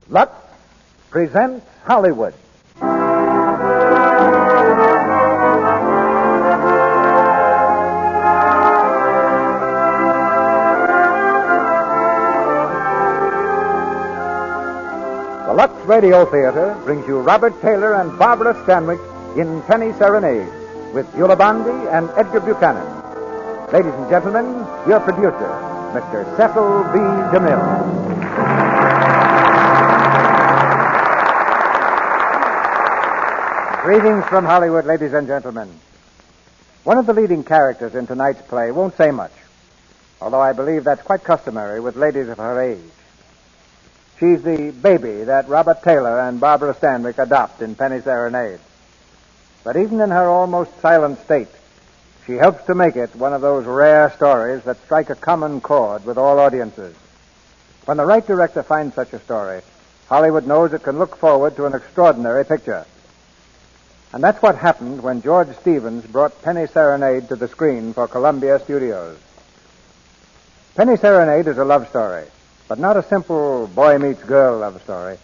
Lux presents Hollywood. The Lux Radio Theater brings you Robert Taylor and Barbara Stanwyck in Penny Serenade with Beulah Bondi and Edgar Buchanan. Ladies and gentlemen, your producer, Mr. Cecil B. DeMille. Greetings from Hollywood, ladies and gentlemen. One of the leading characters in tonight's play won't say much, although I believe that's quite customary with ladies of her age. She's the baby that Robert Taylor and Barbara Stanwyck adopt in Penny Serenade. But even in her almost silent state, she helps to make it one of those rare stories that strike a common chord with all audiences. When the right director finds such a story, Hollywood knows it can look forward to an extraordinary picture. And that's what happened when George Stevens brought Penny Serenade to the screen for Columbia Studios. Penny Serenade is a love story, but not a simple boy-meets-girl love story.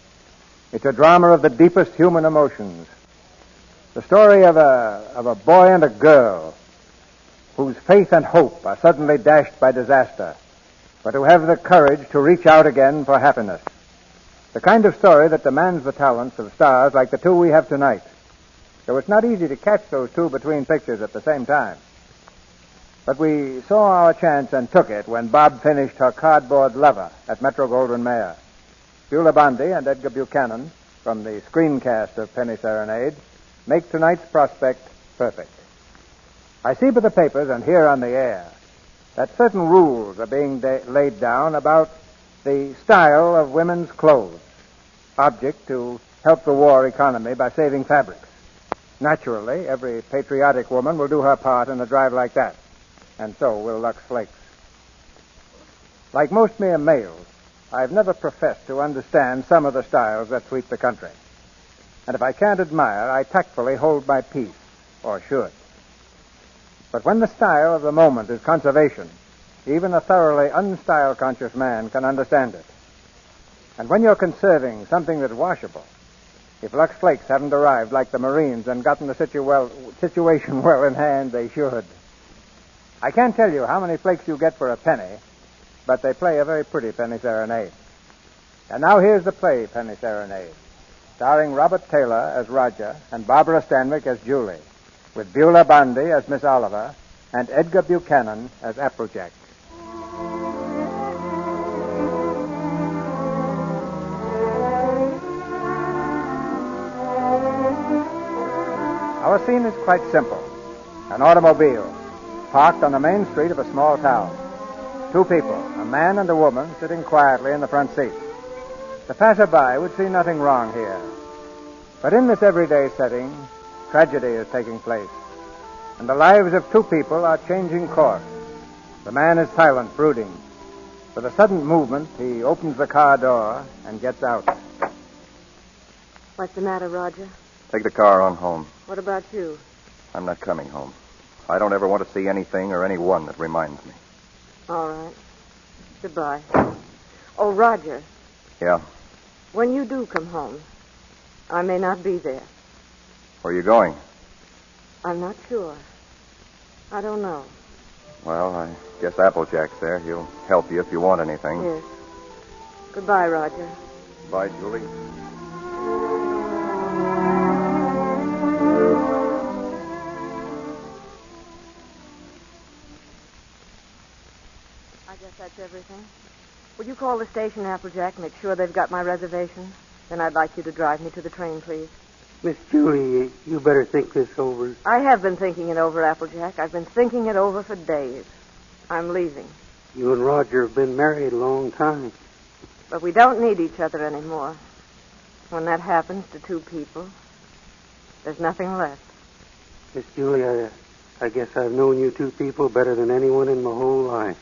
It's a drama of the deepest human emotions. The story of a boy and a girl whose faith and hope are suddenly dashed by disaster, but who have the courage to reach out again for happiness. The kind of story that demands the talents of stars like the two we have tonight. So it's not easy to catch those two between pictures at the same time. But we saw our chance and took it when Bob finished her cardboard lover at Metro-Goldwyn-Mayer. Beulah Bondi and Edgar Buchanan, from the screencast of Penny Serenade, make tonight's prospect perfect. I see by the papers and hear on the air that certain rules are being laid down about the style of women's clothes, object to help the war economy by saving fabrics. Naturally, every patriotic woman will do her part in a drive like that, and so will Lux Flakes. Like most mere males, I've never professed to understand some of the styles that sweep the country. And if I can't admire, I tactfully hold my peace, or should. But when the style of the moment is conservation, even a thoroughly unstyle-conscious man can understand it. And when you're conserving something that's washable, if Lux Flakes haven't arrived like the Marines and gotten the situation well in hand, they should. I can't tell you how many flakes you get for a penny, but they play a very pretty Penny Serenade. And now here's the play, Penny Serenade, starring Robert Taylor as Roger and Barbara Stanwyck as Julie, with Beulah Bondi as Miss Oliver and Edgar Buchanan as Applejack. Our scene is quite simple. An automobile, parked on the main street of a small town. Two people, a man and a woman, sitting quietly in the front seat. The passerby would see nothing wrong here. But in this everyday setting, tragedy is taking place. And the lives of two people are changing course. The man is silent, brooding. With a sudden movement, he opens the car door and gets out. What's the matter, Roger? Take the car on home. What about you? I'm not coming home. I don't ever want to see anything or anyone that reminds me. All right. Goodbye. Oh, Roger. Yeah? When you do come home, I may not be there. Where are you going? I'm not sure. I don't know. Well, I guess Applejack's there. He'll help you if you want anything. Yes. Goodbye, Roger. Bye, Julie. I guess that's everything. Would you call the station, Applejack, make sure they've got my reservation? Then I'd like you to drive me to the train, please. Miss Julie, you better think this over. I have been thinking it over, Applejack. I've been thinking it over for days. I'm leaving. You and Roger have been married a long time. But we don't need each other anymore. When that happens to two people, there's nothing left. Miss Julie, I guess I've known you two people better than anyone in my whole life.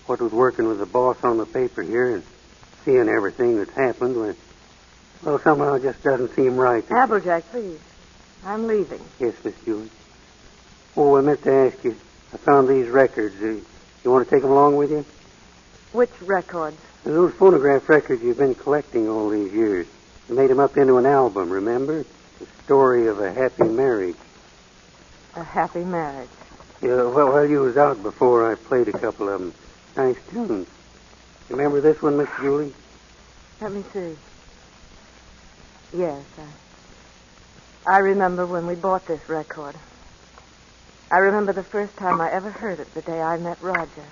What with working with the boss on the paper here and seeing everything that's happened, well, somehow it just doesn't seem right. Applejack, please. I'm leaving. Yes, Miss Julie. Oh, I meant to ask you. I found these records. You want to take them along with you? Which records? Those phonograph records you've been collecting all these years. You made them up into an album, remember? The story of a happy marriage. A happy marriage. Yeah, well, while you was out before, I played a couple of them. Nice tunes. You remember this one, Miss Julie? Let me see. Yes, I remember when we bought this record. I remember the first time I ever heard it, the day I met Roger.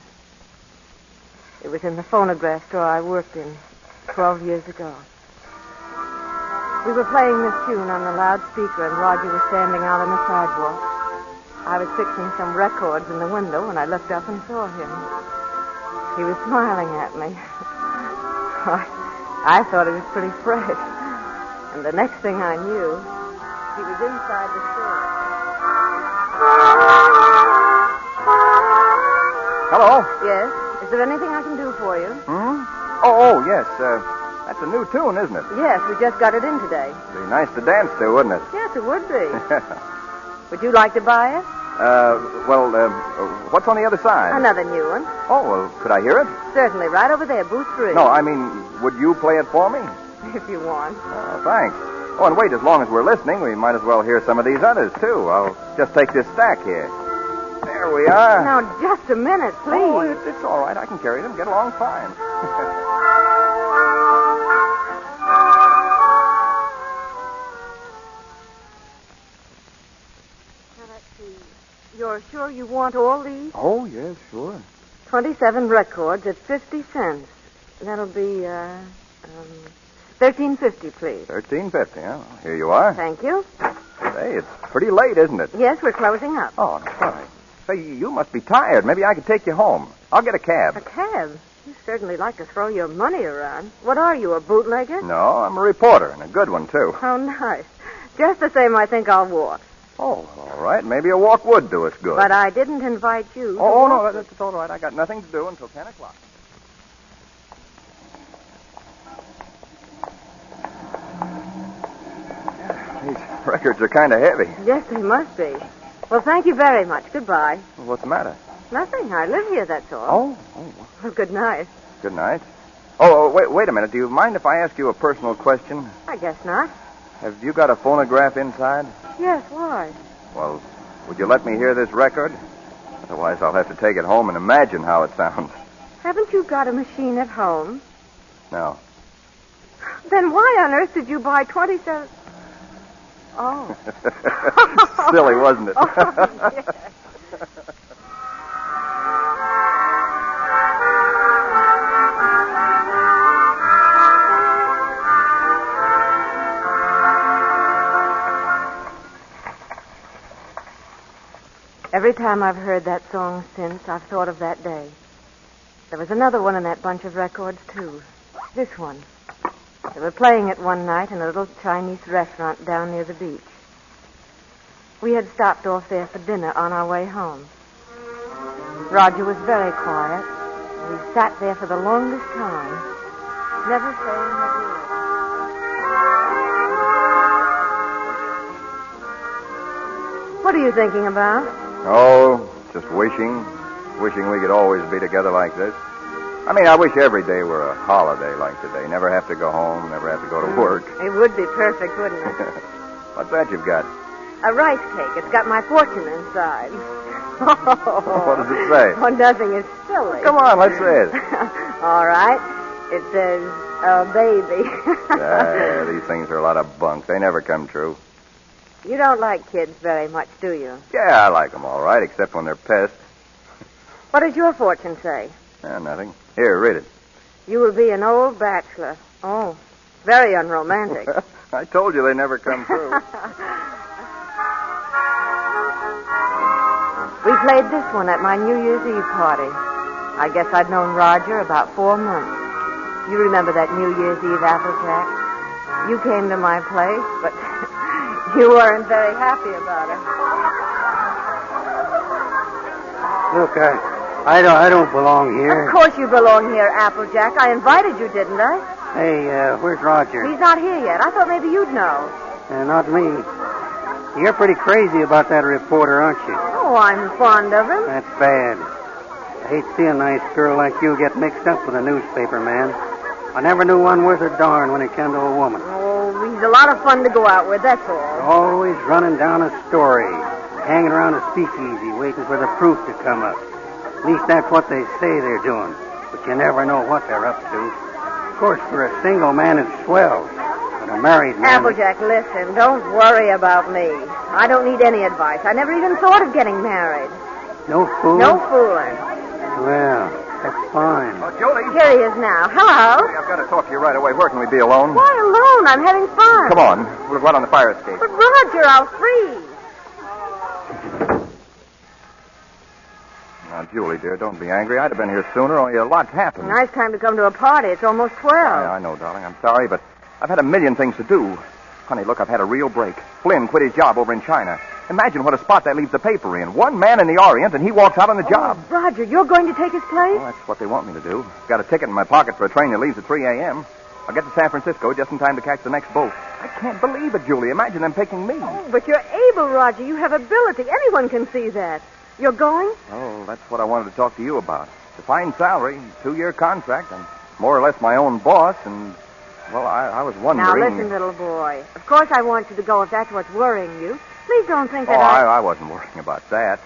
It was in the phonograph store I worked in 12 years ago. We were playing this tune on the loudspeaker, and Roger was standing out on the sidewalk. I was fixing some records in the window when I looked up and saw him. He was smiling at me. I thought it was pretty fresh. And the next thing I knew, he was inside the store. Hello? Yes? Is there anything I can do for you? Yes. That's a new tune, isn't it? Yes, we just got it in today. Be nice to dance to, wouldn't it? Yes, it would be. Would you like to buy it? What's on the other side? Another new one. Oh, well, could I hear it? Certainly, right over there, booth 3. No, I mean, would you play it for me? If you want. Oh, thanks. Oh, and wait, as long as we're listening, we might as well hear some of these others, too. I'll just take this stack here. There we are. Now, just a minute, please. Oh, it's all right. I can carry them. Get along fine. Now, let's see. You're sure you want all these? Oh, yes, sure. 27 records at 50 cents. That'll be, $13.50, please. $13.50, huh? Here you are. Thank you. Hey, it's pretty late, isn't it? Yes, we're closing up. Oh, no, sorry. Say, you must be tired. Maybe I could take you home. I'll get a cab. A cab? You certainly like to throw your money around. What are you, a bootlegger? No, I'm a reporter, and a good one, too. How nice. Just the same, I think I'll walk. Oh, all right. Maybe a walk would do us good. But I didn't invite you. Oh, no, that's all right. I got nothing to do until 10 o'clock. These records are kind of heavy. Yes, they must be. Well, thank you very much. Goodbye. What's the matter? Nothing. I live here, that's all. Oh. Well, good night. Good night. Oh, wait a minute. Do you mind if I ask you a personal question? I guess not. Have you got a phonograph inside? Yes, why? Well, would you let me hear this record? Otherwise, I'll have to take it home and imagine how it sounds. Haven't you got a machine at home? No. Then why on earth did you buy 27... Oh. Silly, wasn't it? Oh, yes. Every time I've heard that song since, I've thought of that day. There was another one in that bunch of records, too. This one. They were playing it one night in a little Chinese restaurant down near the beach. We had stopped off there for dinner on our way home. Roger was very quiet. We sat there for the longest time, never saying a word. What are you thinking about? Oh, just wishing we could always be together like this. I mean, I wish every day were a holiday like today. Never have to go home, never have to go to work. It would be perfect, wouldn't it? What's that you've got? A rice cake. It's got my fortune inside. What does it say? Oh, nothing. It's silly. Come on, let's say it. All right. It says, baby. These things are a lot of bunk. They never come true. You don't like kids very much, do you? Yeah, I like them all right, except when they're pests. What does your fortune say? Nothing. Here, read it. You will be an old bachelor. Oh, very unromantic. I told you they never come true. We played this one at my New Year's Eve party. I guess I'd known Roger about 4 months. You remember that New Year's Eve, Applejack? You came to my place, but you weren't very happy about it. Look, I don't belong here. Of course you belong here, Applejack. I invited you, didn't I? Hey, where's Roger? He's not here yet. I thought maybe you'd know. Not me. You're pretty crazy about that reporter, aren't you? Oh, I'm fond of him. That's bad. I hate seeing a nice girl like you get mixed up with a newspaper man. I never knew one worth a darn when it came to a woman. Oh, he's a lot of fun to go out with, that's all. Always running down a story, hanging around a speakeasy waiting for the proof to come up. At least that's what they say they're doing, but you never know what they're up to. Of course, for a single man, it's swell. But a married man... Applejack, listen, don't worry about me. I don't need any advice. I never even thought of getting married. No fooling? No fooling. Well, that's fine. Oh, Julie. Here he is now. Hello. Hey, I've got to talk to you right away. Where can we be alone? Why alone? I'm having fun. Come on. We'll go out on the fire escape. But Roger, I'll freeze. Now, Julie, dear, don't be angry. I'd have been here sooner, only a lot's happened. Nice time to come to a party. It's almost 12. Yeah, I know, darling. I'm sorry, but I've had a million things to do. Honey, look, I've had a real break. Flynn quit his job over in China. Imagine what a spot that leaves the paper in. One man in the Orient, and he walks out on the job. Roger, you're going to take his place? Well, that's what they want me to do. Got a ticket in my pocket for a train that leaves at 3 a.m. I'll get to San Francisco just in time to catch the next boat. I can't believe it, Julie. Imagine them picking me. Oh, but you're able, Roger. You have ability. Anyone can see that. You're going? Oh, that's what I wanted to talk to you about. It's a fine salary, 2-year contract. I'm more or less my own boss, and, well, I was wondering... Now, listen, little boy. Of course I want you to go if that's what's worrying you. Please don't think that I wasn't worrying about that.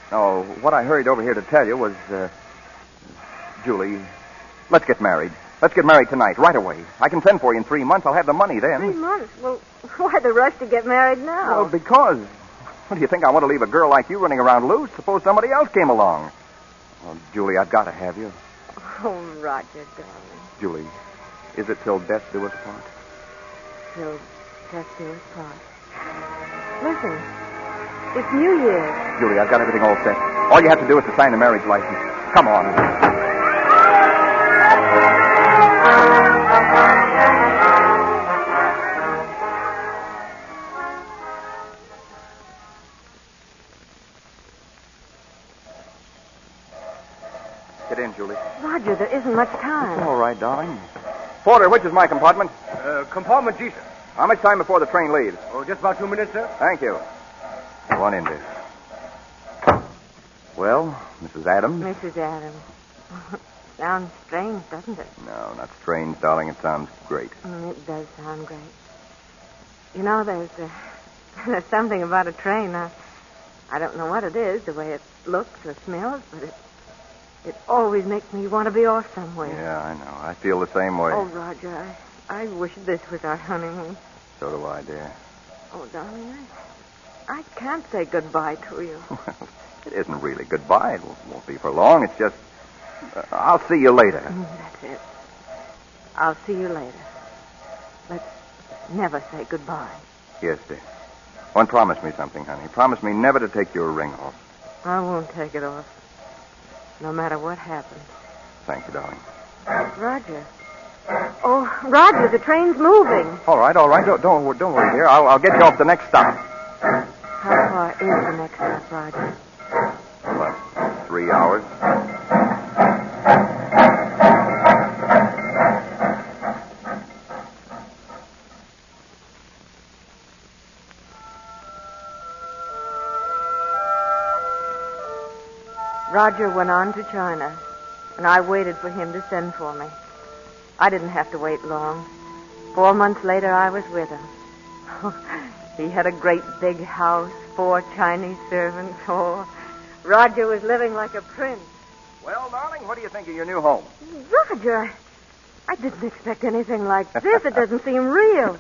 No, what I hurried over here to tell you was, Julie, let's get married. Let's get married tonight, right away. I can send for you in 3 months. I'll have the money then. 3 months? Well, why the rush to get married now? Well, because... What do you think? I want to leave a girl like you running around loose? Suppose somebody else came along. Well, Julie, I've got to have you. Oh, Roger, darling. Julie, is it till death do us part? Till death do us part. Listen, it's New Year's. Julie, I've got everything all set. All you have to do is to sign the marriage license. Come on. Get in, Julie. Roger, there isn't much time. All right, darling. Porter, which is my compartment? Compartment G, sir. How much time before the train leaves? Oh, just about 2 minutes, sir. Thank you. Go on in, dear. Well, Mrs. Adams? Mrs. Adams. Sounds strange, doesn't it? No, not strange, darling. It sounds great. It does sound great. You know, there's something about a train. I don't know what it is, the way it looks or smells, but it always makes me want to be off somewhere. Yeah, I know. I feel the same way. Oh, Roger, I wish this was our honeymoon. So do I, dear. Oh, darling, I can't say goodbye to you. It isn't really goodbye. It won't be for long. It's just... I'll see you later. That's it. I'll see you later. Let's never say goodbye. Yes, dear. Oh, and promise me something, honey. Promise me never to take your ring off. I won't take it off. No matter what happens. Thank you, darling. Roger. Oh, Roger, the train's moving. All right. Don't worry, dear. I'll get you off the next stop. How far is the next stop, Roger? What, 3 hours? Roger went on to China, and I waited for him to send for me. I didn't have to wait long. 4 months later, I was with him. He had a great big house, 4 Chinese servants. Oh, Roger was living like a prince. Well, darling, what do you think of your new home? Roger, I didn't expect anything like this. It doesn't seem real.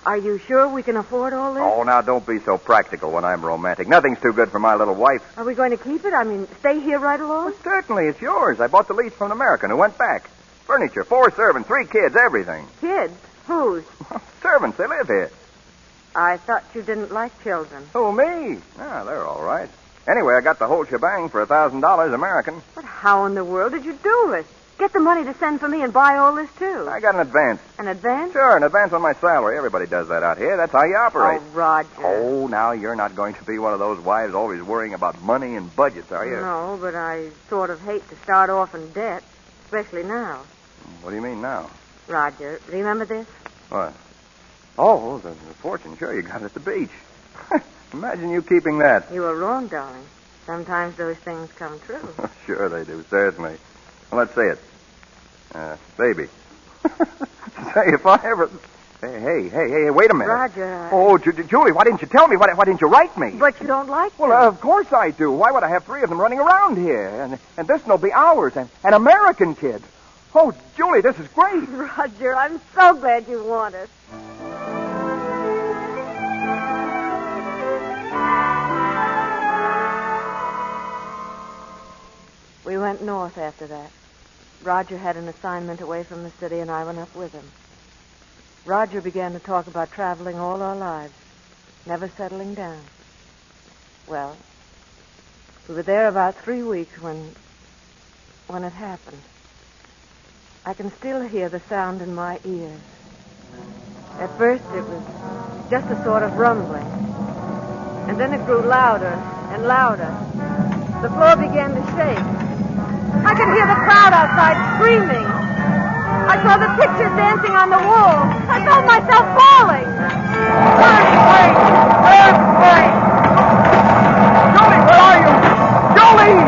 Are you sure we can afford all this? Oh, now, don't be so practical when I'm romantic. Nothing's too good for my little wife. Are we going to keep it? I mean, stay here right along? Well, certainly, it's yours. I bought the lease from an American who went back. Furniture, 4 servants, 3 kids, everything. Kids? Whose? Servants, they live here. I thought you didn't like children. Who, me? Ah, they're all right. Anyway, I got the whole shebang for $1,000 American. But how in the world did you do it? Get the money to send for me and buy all this, too. I got an advance. An advance? Sure, an advance on my salary. Everybody does that out here. That's how you operate. Oh, Roger. Oh, now you're not going to be one of those wives always worrying about money and budgets, are you? No, but I sort of hate to start off in debt, especially now. What do you mean now? Roger, remember this? What? Oh, the fortune. Sure, you got it at the beach. Imagine you keeping that. You were wrong, darling. Sometimes those things come true. Sure they do, certainly. Well, let's say it. Baby. Say, if I ever... Hey, wait a minute. Roger. Oh, Julie, why didn't you tell me? Why didn't you write me? But you don't like Well, them. of course I do. Why would I have 3 of them running around here? And this will be ours. An American kid. Oh, Julie, this is great. Roger, I'm so glad you want it. We went north after that. Roger had an assignment away from the city, and I went up with him. Roger began to talk about traveling all our lives, never settling down. Well, we were there about 3 weeks when it happened. I can still hear the sound in my ears. At first, it was just a sort of rumbling. And then it grew louder and louder. The floor began to shake. I could hear the crowd outside screaming. I saw the pictures dancing on the wall. I felt myself falling. Earthquake! Julie, where are you? Julie!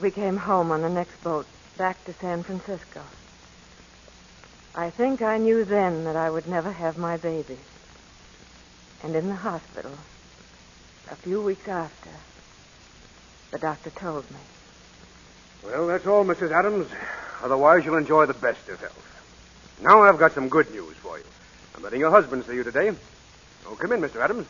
We came home on the next boat, back to San Francisco. I think I knew then that I would never have my baby. And in the hospital, a few weeks after, the doctor told me. Well, that's all, Mrs. Adams. Otherwise, you'll enjoy the best of health. Now I've got some good news for you. I'm letting your husband see you today. Oh, come in, Mr. Adams.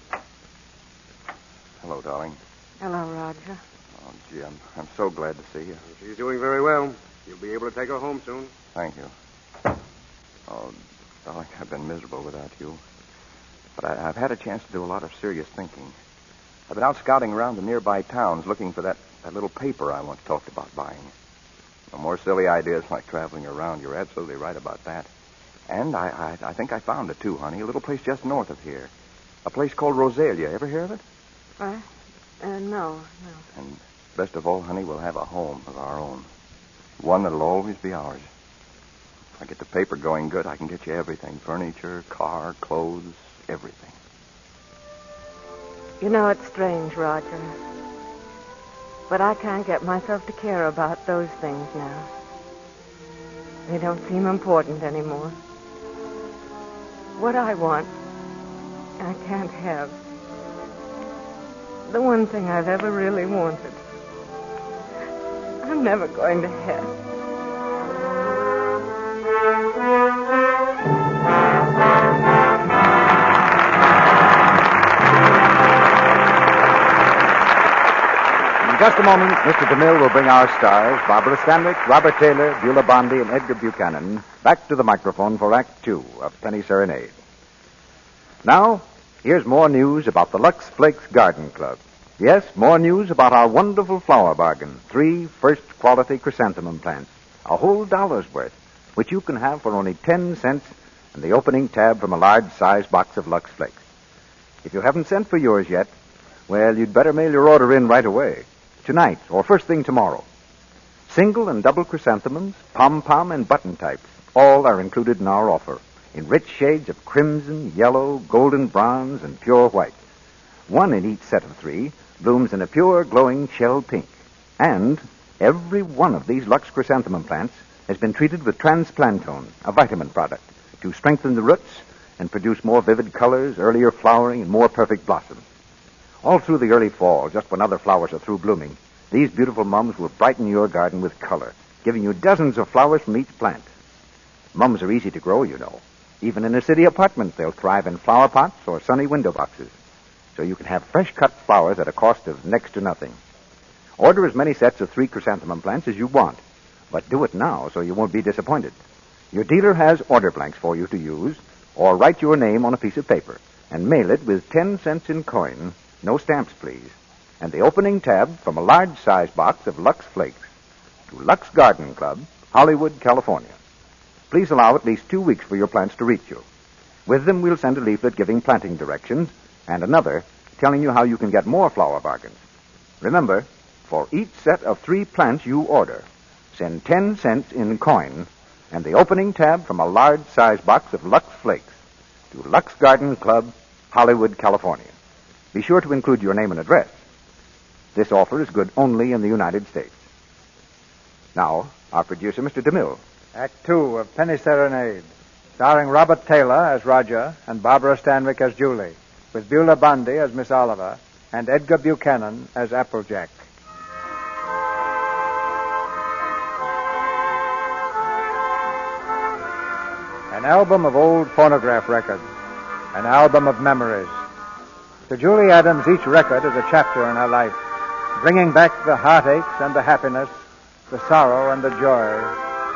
Hello, darling. Hello, Roger. Oh, gee, I'm so glad to see you. She's doing very well. You'll be able to take her home soon. Thank you. Oh, darling, I've been miserable without you. But I've had a chance to do a lot of serious thinking. I've been out scouting around the nearby towns looking for that little paper I once talked about buying. No more silly ideas like traveling around. You're absolutely right about that. And I think I found it, too, honey. A little place just north of here. A place called Rosalia. Ever hear of it? No. And best of all, honey, we'll have a home of our own. One that'll always be ours. If I get the paper going good, I can get you everything. Furniture, car, clothes, everything. You know, it's strange, Roger. But I can't get myself to care about those things now. They don't seem important anymore. What I want, I can't have. The one thing I've ever really wanted, I'm never going to have. In just a moment, Mr. DeMille will bring our stars, Barbara Stanwyck, Robert Taylor, Beulah Bondi, and Edgar Buchanan, back to the microphone for Act Two of Penny Serenade. Now, here's more news about the Lux Flakes Garden Club. Yes, more news about our wonderful flower bargain. 3 first-quality chrysanthemum plants, a whole $1's worth, which you can have for only 10 cents in the opening tab from a large-size box of Lux Flakes. If you haven't sent for yours yet, well, you'd better mail your order in right away. Tonight, or first thing tomorrow. Single and double chrysanthemums, pom-pom, and button types, all are included in our offer, in rich shades of crimson, yellow, golden bronze, and pure white. 1 in each set of 3 blooms in a pure, glowing shell pink. And every one of these Lux chrysanthemum plants has been treated with transplantone, a vitamin product, to strengthen the roots and produce more vivid colors, earlier flowering, and more perfect blossoms. All through the early fall, just when other flowers are through blooming, these beautiful mums will brighten your garden with color, giving you dozens of flowers from each plant. Mums are easy to grow, you know. Even in a city apartment, they'll thrive in flower pots or sunny window boxes. So you can have fresh-cut flowers at a cost of next to nothing. Order as many sets of 3 chrysanthemum plants as you want, but do it now so you won't be disappointed. Your dealer has order blanks for you to use, or write your name on a piece of paper and mail it with 10 cents in coin, no stamps, please, and the opening tab from a large-size box of Lux Flakes to Lux Garden Club, Hollywood, California. Please allow at least 2 weeks for your plants to reach you. With them, we'll send a leaflet giving planting directions and another telling you how you can get more flower bargains. Remember, for each set of 3 plants you order, send 10 cents in coin and the opening tab from a large-size box of Lux Flakes to Lux Garden Club, Hollywood, California. Be sure to include your name and address. This offer is good only in the United States. Now, our producer, Mr. DeMille. Act 2 of Penny Serenade, starring Robert Taylor as Roger and Barbara Stanwyck as Julie, with Beulah Bundy as Miss Oliver and Edgar Buchanan as Applejack. An album of old phonograph records, an album of memories. To Julie Adams, each record is a chapter in her life, bringing back the heartaches and the happiness, the sorrow and the joy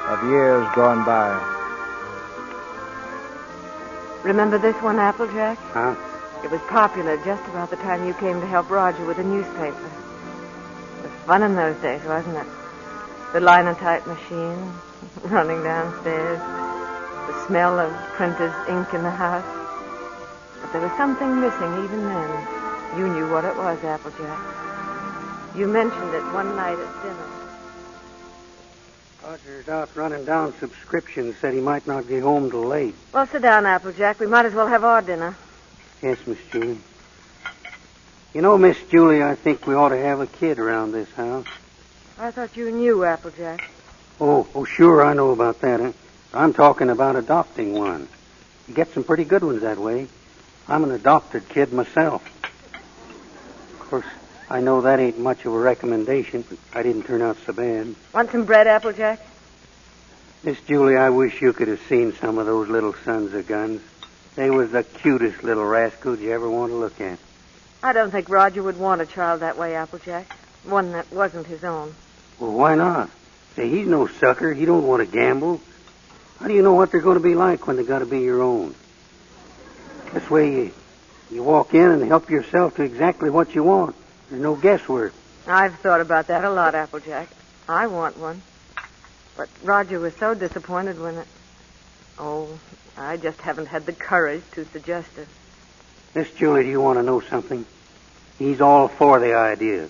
of years gone by. Remember this one, Applejack? Huh? It was popular just about the time you came to help Roger with the newspaper. It was fun in those days, wasn't it? The linotype machine, running downstairs, the smell of printer's ink in the house. But there was something missing even then. You knew what it was, Applejack. You mentioned it one night at dinner. Roger's out running down subscriptions. Said he might not get home till late. Well, sit down, Applejack. We might as well have our dinner. Yes, Miss Julie. You know, Miss Julie, I think we ought to have a kid around this house. I thought you knew, Applejack. Oh, sure, I know about that. Huh? I'm talking about adopting one. You get some pretty good ones that way. I'm an adopted kid myself. Of course, I know that ain't much of a recommendation, but I didn't turn out so bad. Want some bread, Applejack? Miss Julie, I wish you could have seen some of those little sons of guns. They was the cutest little rascals you ever want to look at. I don't think Roger would want a child that way, Applejack. One that wasn't his own. Well, why not? Say, he's no sucker. He don't want to gamble. How do you know what they're going to be like when they got to be your own? This way you walk in and help yourself to exactly what you want. There's no guesswork. I've thought about that a lot, Applejack. I want one. But Roger was so disappointed when it... Oh, I just haven't had the courage to suggest it. Miss Julie, do you want to know something? He's all for the idea.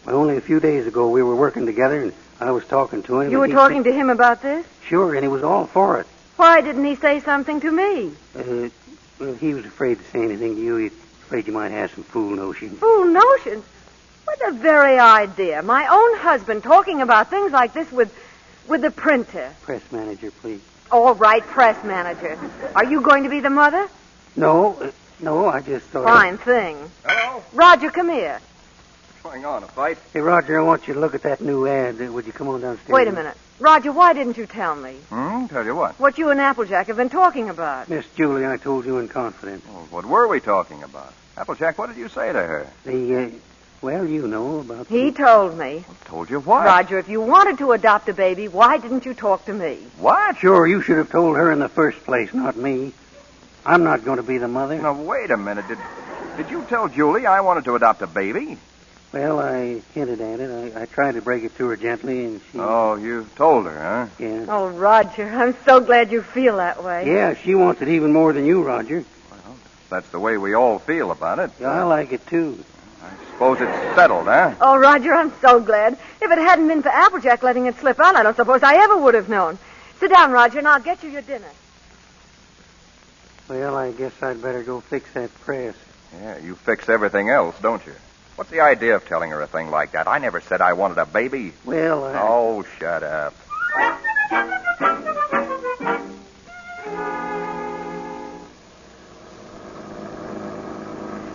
But only a few days ago we were working together and I was talking to him. You were talking to him about this? Sure, and he was all for it. Why didn't he say something to me? Well, he was afraid to say anything to you. He was afraid you might have some fool notions. Fool notions? What the very idea. My own husband talking about things like this with the printer. Press manager, please. All right, press manager. Are you going to be the mother? No, I just thought... Fine thing. Hello? Roger, come here. What's going on, a fight? Hey, Roger, I want you to look at that new ad. Would you come on downstairs? Wait a minute. Roger, why didn't you tell me? Tell you what? What you and Applejack have been talking about. Miss Julie, I told you in confidence. Well, what were we talking about? Applejack, what did you say to her? Well, you know about... He told me. Told you what? Roger, if you wanted to adopt a baby, why didn't you talk to me? What? Sure, you should have told her in the first place, not me. I'm not going to be the mother. Now, wait a minute. Did you tell Julie I wanted to adopt a baby? Well, I hinted at it. I tried to break it to her gently, and she... Oh, you told her, huh? Yeah. Oh, Roger, I'm so glad you feel that way. Yeah, she wants it even more than you, Roger. Well, that's the way we all feel about it. Yeah, I like it, too. I suppose it's settled, huh? Oh, Roger, I'm so glad. If it hadn't been for Applejack letting it slip out, I don't suppose I ever would have known. Sit down, Roger, and I'll get you your dinner. Well, I guess I'd better go fix that press. Yeah, you fix everything else, don't you? What's the idea of telling her a thing like that? I never said I wanted a baby. Well, Oh, shut up.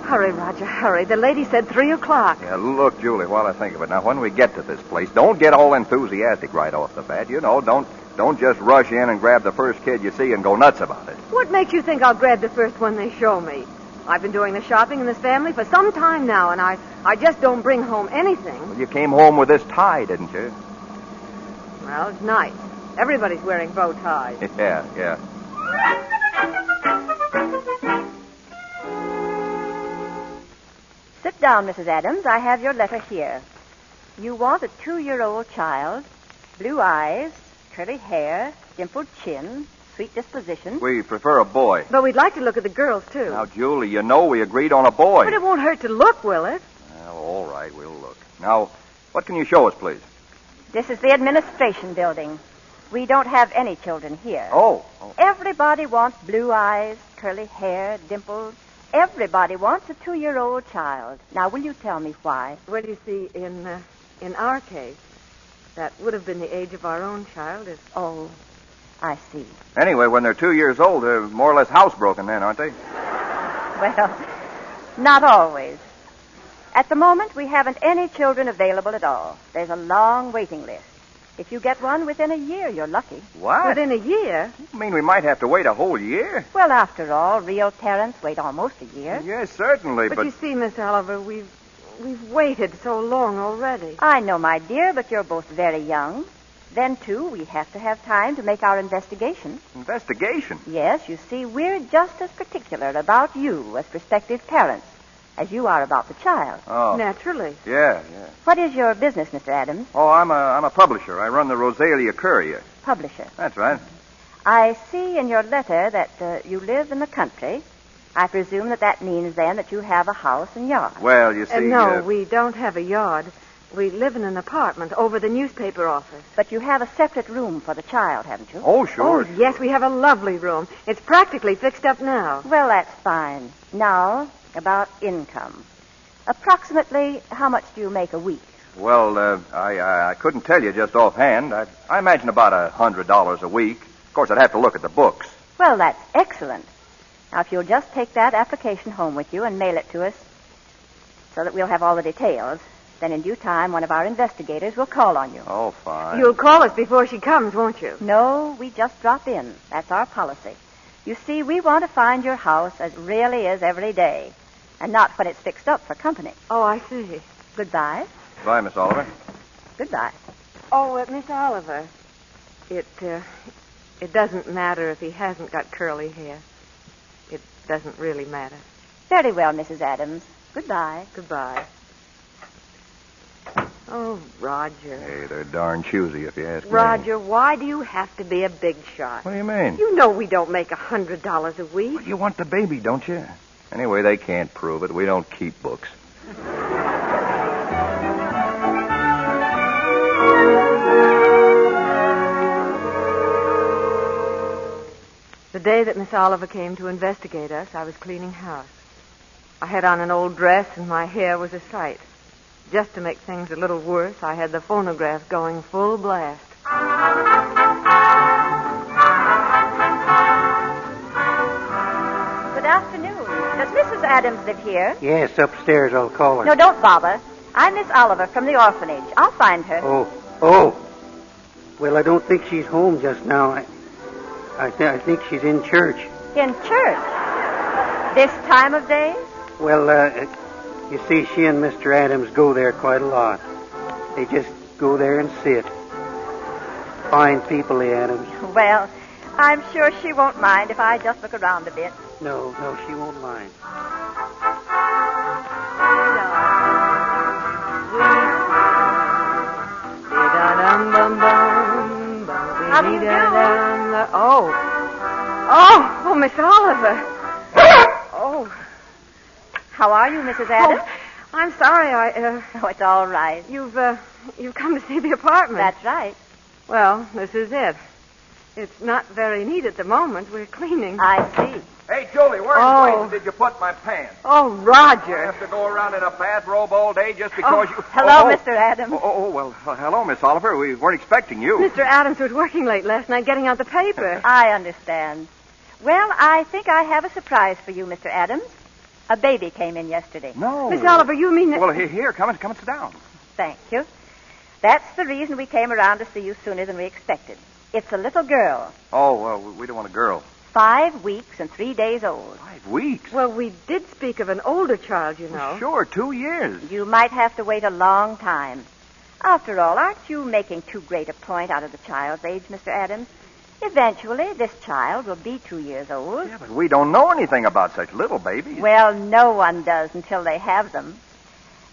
Hurry, Roger, hurry. The lady said 3 o'clock. Yeah, look, Julie, while I think of it. Now, when we get to this place, don't get all enthusiastic right off the bat. You know, don't just rush in and grab the first kid you see and go nuts about it. What makes you think I'll grab the first one they show me? I've been doing the shopping in this family for some time now, and I just don't bring home anything. Well, you came home with this tie, didn't you? Well, it's nice. Everybody's wearing bow ties. Yeah. Sit down, Mrs. Adams. I have your letter here. You want a 2-year-old child, blue eyes, curly hair, dimpled chin, sweet disposition. We prefer a boy. But we'd like to look at the girls, too. Now, Julie, you know we agreed on a boy. But it won't hurt to look, will it? Well, all right, we'll look. Now, what can you show us, please? This is the administration building. We don't have any children here. Oh. Everybody wants blue eyes, curly hair, dimples. Everybody wants a 2-year-old child. Now, will you tell me why? Well, you see, in our case, that would have been the age of our own child if... Oh, I see. Anyway, when they're 2 years old, they're more or less housebroken then, aren't they? Well, not always. At the moment, we haven't any children available at all. There's a long waiting list. If you get one within a year, you're lucky. What? Within a year? You mean we might have to wait a whole year? Well, after all, real parents wait almost a year. Yes, certainly, But you see, Miss Oliver, we've waited so long already. I know, my dear, but you're both very young. Then, too, we have to have time to make our investigation. Investigation? Yes, you see, we're just as particular about you as prospective parents as you are about the child. Oh. Naturally. Yeah. What is your business, Mr. Adams? Oh, I'm a publisher. I run the Rosalia Courier. Publisher. That's right. I see in your letter that you live in the country. I presume that means, then, that you have a house and yard. Well, you see... No, we don't have a yard. We live in an apartment over the newspaper office. But you have a separate room for the child, haven't you? Oh, sure. Oh, yes, we have a lovely room. It's practically fixed up now. Well, that's fine. Now, about income. Approximately how much do you make a week? Well, I couldn't tell you just offhand. I imagine about $100 a week. Of course, I'd have to look at the books. Well, that's excellent. Now, if you'll just take that application home with you and mail it to us so that we'll have all the details, then in due time, one of our investigators will call on you. Oh, fine. You'll call us before she comes, won't you? No, we just drop in. That's our policy. You see, we want to find your house as it really is every day, and not when it's fixed up for company. Oh, I see. Goodbye. Bye, Miss Oliver. Goodbye. Oh, Miss Oliver, it doesn't matter if he hasn't got curly hair. It doesn't really matter. Very well, Mrs. Adams. Goodbye. Goodbye. Oh, Roger. Hey, they're darn choosy, if you ask me. Roger, why do you have to be a big shot? What do you mean? You know we don't make $100 a week. Well, you want the baby, don't you? Anyway, they can't prove it. We don't keep books. The day that Miss Oliver came to investigate us, I was cleaning house. I had on an old dress and my hair was a sight. Just to make things a little worse, I had the phonograph going full blast. Good afternoon. Does Mrs. Adams live here? Yes, upstairs. I'll call her. No, don't bother. I'm Miss Oliver from the orphanage. I'll find her. Oh. Well, I don't think she's home just now. I think she's in church. In church? This time of day? Well, you see, she and Mr. Adams go there quite a lot. They just go there and sit. Fine people, the Adams. Well, I'm sure she won't mind if I just look around a bit. No, she won't mind. How do you do? Oh, Miss Oliver. Oh. How are you, Mrs. Adams? Oh, I'm sorry. Oh, it's all right. You've come to see the apartment. That's right. Well, this is it. It's not very neat at the moment. We're cleaning. I see. Hey, Julie, where in blazes did you put my pants? Oh, I Roger. have to go around in a bathrobe all day just because you... Hello, Mr. Adams. Well, hello, Miss Oliver. We weren't expecting you. Mr. Adams was working late last night getting out the paper. I understand. Well, I think I have a surprise for you, Mr. Adams. A baby came in yesterday. No. Miss Oliver, you mean that... Well, here, come and sit down. Thank you. That's the reason we came around to see you sooner than we expected. It's a little girl. Oh, well, we don't want a girl. 5 weeks and 3 days old. 5 weeks? Well, we did speak of an older child, you know. Sure, 2 years. You might have to wait a long time. After all, aren't you making too great a point out of the child's age, Mr. Adams? Eventually, this child will be 2 years old. Yeah, but we don't know anything about such little babies. Well, no one does until they have them.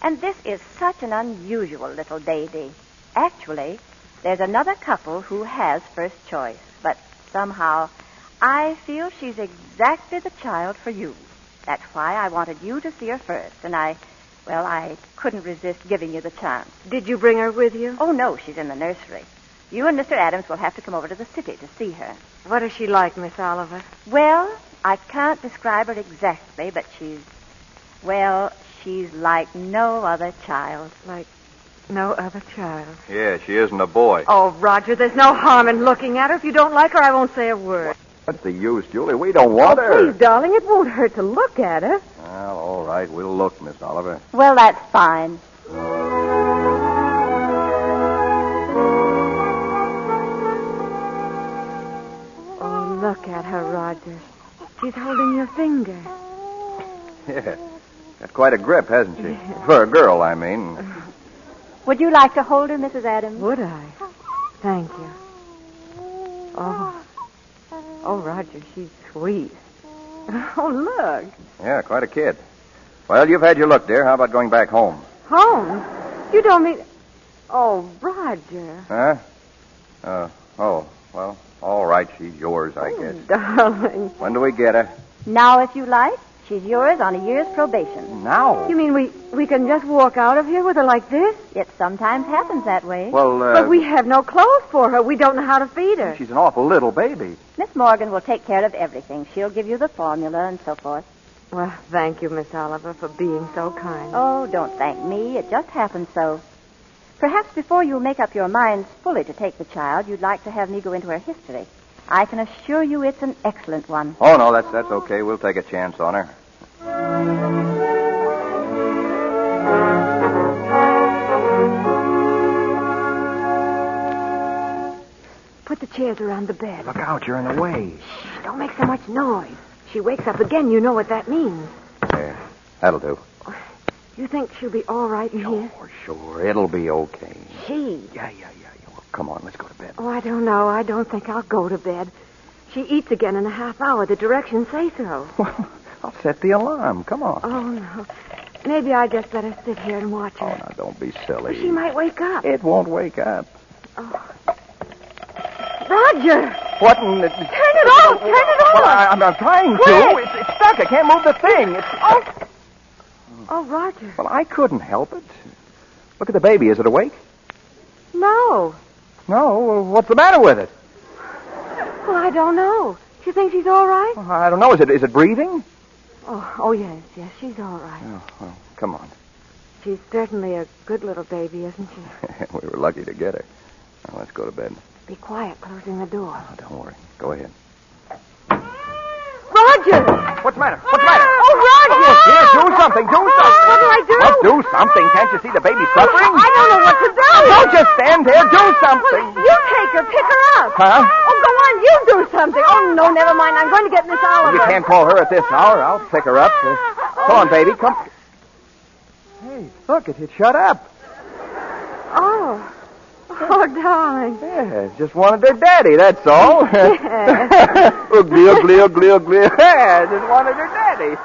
And this is such an unusual little baby. Actually, there's another couple who has first choice, but somehow I feel she's exactly the child for you. That's why I wanted you to see her first, and I couldn't resist giving you the chance. Did you bring her with you? Oh, no, she's in the nursery. You and Mr. Adams will have to come over to the city to see her. What is she like, Miss Oliver? Well, I can't describe her exactly, but she's like no other child. Like no other child. Yeah, she isn't a boy. Oh, Roger, there's no harm in looking at her. If you don't like her, I won't say a word. What's the use, Julie? We don't want her. Please, darling, it won't hurt to look at her. Well, all right. We'll look, Miss Oliver. Well, that's fine. Oh, look at her, Roger. She's holding your finger. Yeah. Got quite a grip, hasn't she? For a girl, I mean. Would you like to hold her, Mrs. Adams? Would I? Thank you. Oh, Roger, she's sweet. Oh, look. Yeah, quite a kid. Well, you've had your look, dear. How about going back home? Home? You don't mean... Oh, Roger. Huh? Well, all right. She's yours, I guess. Darling. When do we get her? Now, if you like. She's yours on a year's probation. Now? You mean we can just walk out of here with her like this? It sometimes happens that way. Well, But we have no clothes for her. We don't know how to feed her. She's an awful little baby. Miss Morgan will take care of everything. She'll give you the formula and so forth. Well, thank you, Miss Oliver, for being so kind. Oh, don't thank me. It just happened so. Perhaps before you make up your minds fully to take the child, you'd like to have me go into her history. I can assure you it's an excellent one. Oh, no, that's okay. We'll take a chance on her. Put the chairs around the bed. Look out, you're in the way. Shh, don't make so much noise. She wakes up again, you know what that means. Yeah, that'll do. You think she'll be all right in here? Sure. It'll be okay. She? Yeah. Well, come on, let's go to bed. Oh, I don't know. I don't think I'll go to bed. She eats again in a half hour. The directions say so. Well, I'll set the alarm. Come on. Oh, no. Maybe I just better sit here and watch her. Oh, now, don't be silly. She might wake up. It won't wake up. Oh. Roger! What in the... Turn it off! Turn it off! Well, I'm trying Quick! to. It's stuck. I can't move the thing. Oh, Roger. Well, I couldn't help it. Look at the baby. Is it awake? No. No. Well, what's the matter with it? Well, I don't know. You think she's all right? Well, I don't know. Is it breathing? Oh, yes, she's all right. Oh, well, come on. She's certainly a good little baby, isn't she? We were lucky to get her. Now, let's go to bed. Be quiet, closing the door. Oh, don't worry. Go ahead. Roger! What's the matter? What's the matter? Oh, Roger! Here, do something. Do something. What do I do? Well, do something. Can't you see the baby suffering? I don't know what to do. Don't just stand there. Do something. You take her, pick her up. Huh? Oh, go on, you do something. Oh, no, never mind. I'm going to get Miss Oliver. You can't call her at this hour. I'll pick her up. Come on, baby. Come. Hey, look, it shut up. Oh, darling. Yeah, just wanted her daddy, that's all. Yeah. Ugly, ugly, ugly, ugly. Yeah, just wanted her daddy.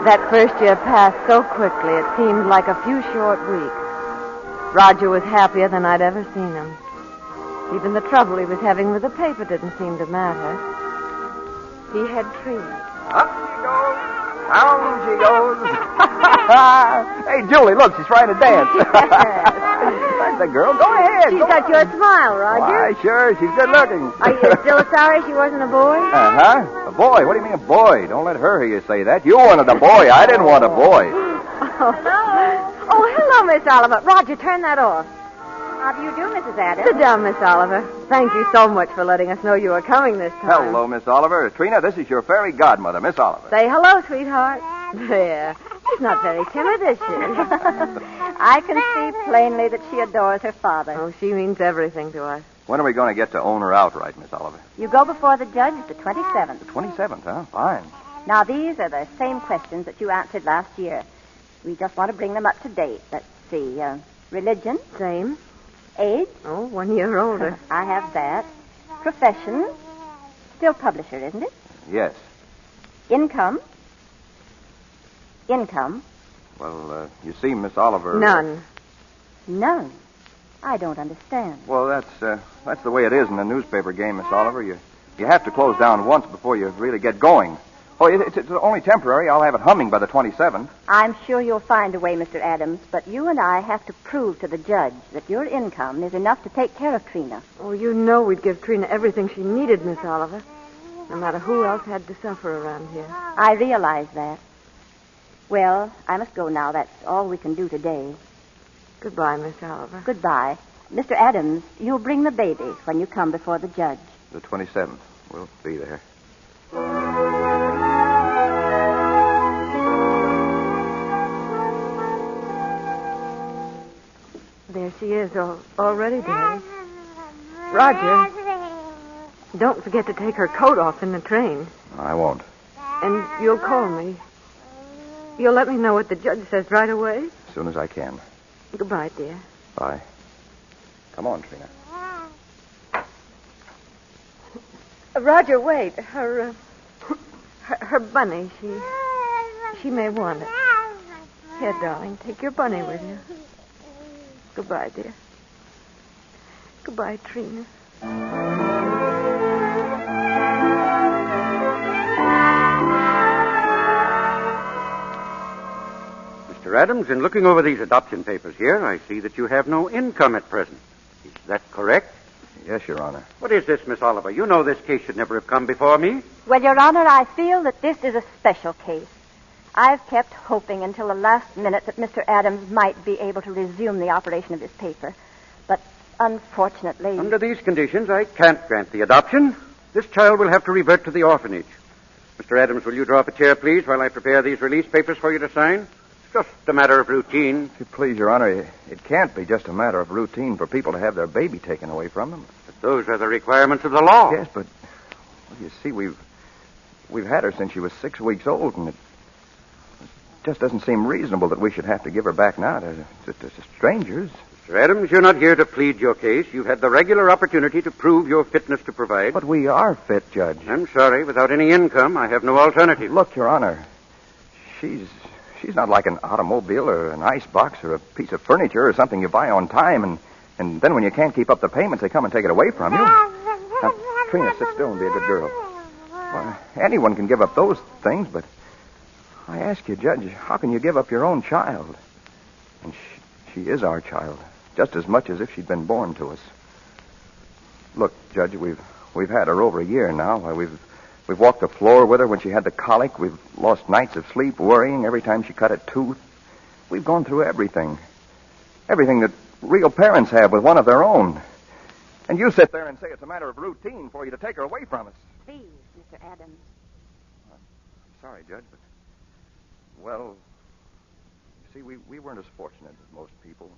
That first year passed so quickly, it seemed like a few short weeks. Roger was happier than I'd ever seen him. Even the trouble he was having with the paper didn't seem to matter. He had trees. Up she goes, down she goes. Hey, Julie, look, she's trying to dance. That's the girl. Go ahead. She's go got on. your smile, Roger. Why, sure, she's good looking. Are you still sorry she wasn't a boy? Uh-huh. A boy? What do you mean a boy? Don't let her hear you say that. You wanted a boy. I didn't want a boy. Oh, hello, Miss Oliver. Roger, turn that off. How do you do, Mrs. Adams? Sit down, Miss Oliver. Thank you so much for letting us know you were coming this time. Hello, Miss Oliver. Trina, this is your fairy godmother, Miss Oliver. Say hello, sweetheart. There. She's not very timid, is she? I can see plainly that she adores her father. Oh, she means everything to us. When are we going to get to own her outright, Miss Oliver? You go before the judge the 27th. The 27th, huh? Fine. Now, these are the same questions that you answered last year. We just want to bring them up to date. Let's see. Religion. Same. Age. Oh, 1 year older. I have that. Profession. Still publisher, isn't it? Yes. Income. Income. Well, you see, Miss Oliver... None. None. I don't understand. Well, that's the way it is in the newspaper game, Miss Oliver. You have to close down once before you really get going. Oh, it's only temporary. I'll have it humming by the 27th. I'm sure you'll find a way, Mr. Adams, but you and I have to prove to the judge that your income is enough to take care of Trina. Oh, you know we'd give Trina everything she needed, Miss Oliver. No matter who else had to suffer around here. I realize that. Well, I must go now. That's all we can do today. Goodbye, Miss Oliver. Goodbye. Mr. Adams, you'll bring the baby when you come before the judge. The 27th. We'll be there. There she is already, Daddy. Roger, don't forget to take her coat off in the train. I won't. And you'll call me. You'll let me know what the judge says right away? As soon as I can. Goodbye, dear. Bye. Come on, Trina. Roger, wait. Her bunny, she may want it. Here, darling, take your bunny with you. Goodbye, dear. Goodbye, Trina. Mr. Adams, in looking over these adoption papers here, I see that you have no income at present. Is that correct? Yes, Your Honor. What is this, Miss Oliver? You know this case should never have come before me. Well, Your Honor, I feel that this is a special case. I've kept hoping until the last minute that Mr. Adams might be able to resume the operation of his paper. But unfortunately... Under these conditions, I can't grant the adoption. This child will have to revert to the orphanage. Mr. Adams, will you draw up a chair, please, while I prepare these release papers for you to sign? It's just a matter of routine. If you please, Your Honor, it can't be just a matter of routine for people to have their baby taken away from them. But those are the requirements of the law. Yes, but you see, we've had her since she was 6 weeks old, and it just doesn't seem reasonable that we should have to give her back now to strangers. Mr. Adams, you're not here to plead your case. You've had the regular opportunity to prove your fitness to provide. But we are fit, Judge. I'm sorry. Without any income, I have no alternative. Look, Your Honor, she's not like an automobile or an ice box or a piece of furniture or something you buy on time, and then when you can't keep up the payments, they come and take it away from you. Now, Trina, sit still and be a good girl. Well, anyone can give up those things, but I ask you, Judge, how can you give up your own child? And she is our child, just as much as if she'd been born to us. Look, Judge, we've had her over a year now. We've walked the floor with her when she had the colic. We've lost nights of sleep worrying every time she cut a tooth. We've gone through everything. Everything that real parents have with one of their own. And you sit there and say it's a matter of routine for you to take her away from us. Please, Mr. Adams. I'm sorry, Judge, but... Well, you see, we weren't as fortunate as most people.